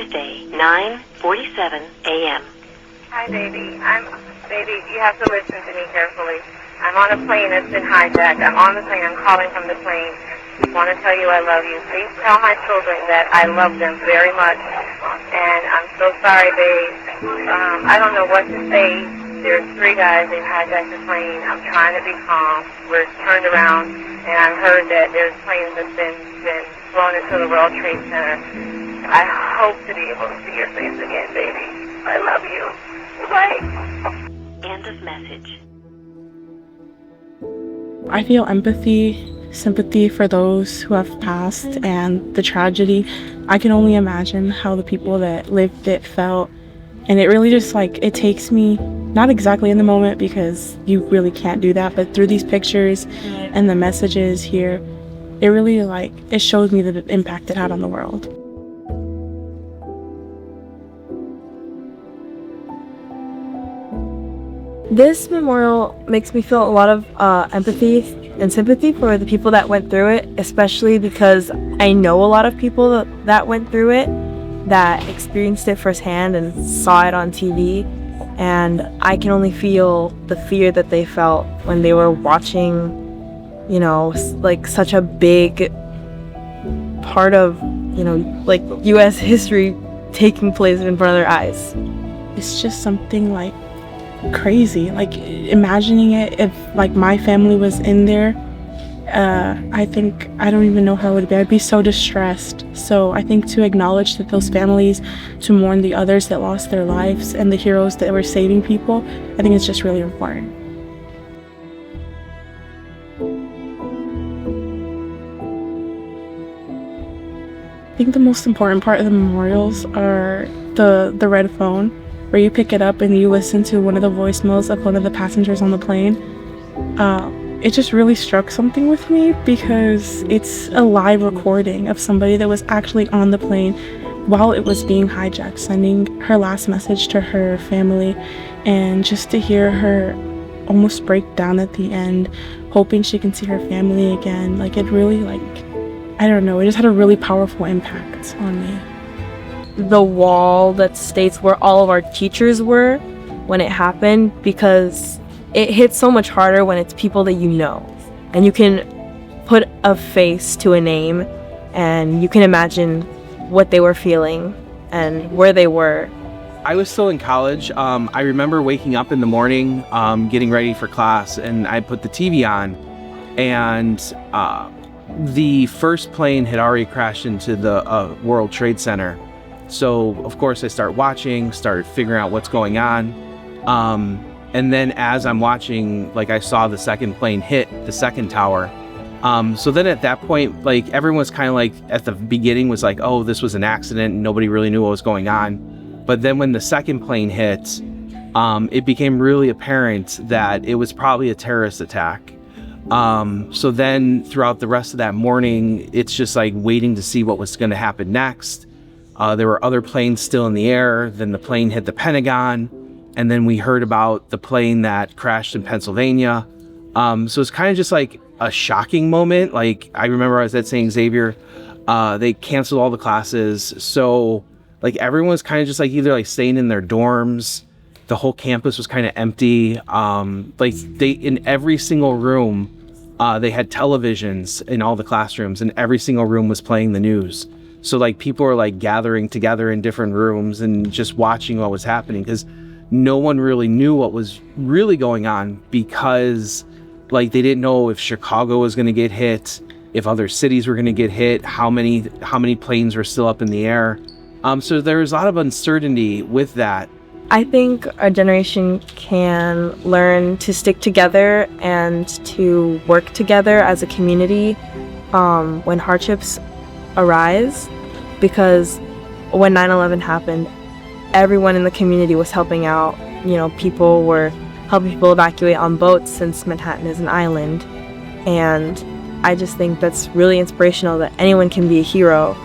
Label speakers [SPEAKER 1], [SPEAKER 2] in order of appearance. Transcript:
[SPEAKER 1] Tuesday, 9:47 a.m.
[SPEAKER 2] Hi, baby. Baby, you have to listen to me carefully. I'm on a plane that's been hijacked. I'm on the plane. I'm calling from the plane. I want to tell you I love you. Please tell my children that I love them very much. And I'm so sorry, babe. I don't know what to say. There's 3 guys. They've hijacked the plane. I'm trying to be calm. We're turned around, and I've heard that there's planes that's been flown into the World Trade Center. I hope to be able to see your face again, baby. I love you. Bye.
[SPEAKER 1] End of message.
[SPEAKER 3] I feel empathy, sympathy for those who have passed and the tragedy. I can only imagine how the people that lived it felt. And it really just it takes me, not exactly in the moment because you really can't do that, but through these pictures and the messages here, it really it shows me the impact it had on the world.
[SPEAKER 4] This memorial makes me feel a lot of empathy and sympathy for the people that went through it, especially because I know a lot of people that went through it, that experienced it firsthand and saw it on TV. And I can only feel the fear that they felt when they were watching, such a big part of, U.S. history taking place in front of their eyes.
[SPEAKER 3] It's just something crazy, imagining it if my family was in there. I don't even know how it would be. I'd be so distressed. So I think to acknowledge that those families, to mourn the others that lost their lives and the heroes that were saving people, I think it's just really important. I think the most important part of the memorials are the red phone, where you pick it up and you listen to one of the voicemails of one of the passengers on the plane. It just really struck something with me because it's a live recording of somebody that was actually on the plane while it was being hijacked, sending her last message to her family. And just to hear her almost break down at the end, hoping she can see her family again, it really, I don't know, it just had a really powerful impact on me.
[SPEAKER 4] The wall that states where all of our teachers were when it happened, because it hits so much harder when it's people that you know, and you can put a face to a name and you can imagine what they were feeling and where they were.
[SPEAKER 5] I was still in college. I remember waking up in the morning, getting ready for class, and I put the TV on, and the first plane had already crashed into the World Trade Center. So of course I started figuring out what's going on. And then as I'm watching, I saw the second plane hit the second tower. So then at that point, everyone's kind of at the beginning was oh, this was an accident, and nobody really knew what was going on. But then when the second plane hit, it became really apparent that it was probably a terrorist attack. So then throughout the rest of that morning, it's just waiting to see what was going to happen next. There were other planes still in the air. Then the plane hit the Pentagon. And then we heard about the plane that crashed in Pennsylvania. So it's kind of just a shocking moment. I remember I was at St. Xavier. They canceled all the classes. So everyone was kind of just either staying in their dorms. The whole campus was kind of empty. They in every single room, they had televisions in all the classrooms, and every single room was playing the news. So people were gathering together in different rooms and just watching what was happening, because no one really knew what was really going on, because they didn't know if Chicago was going to get hit, if other cities were going to get hit, how many planes were still up in the air. So there was a lot of uncertainty with that.
[SPEAKER 4] I think our generation can learn to stick together and to work together as a community when hardships arise, because when 9/11 happened, everyone in the community was helping out. People were helping people evacuate on boats, since Manhattan is an island. And I just think that's really inspirational, that anyone can be a hero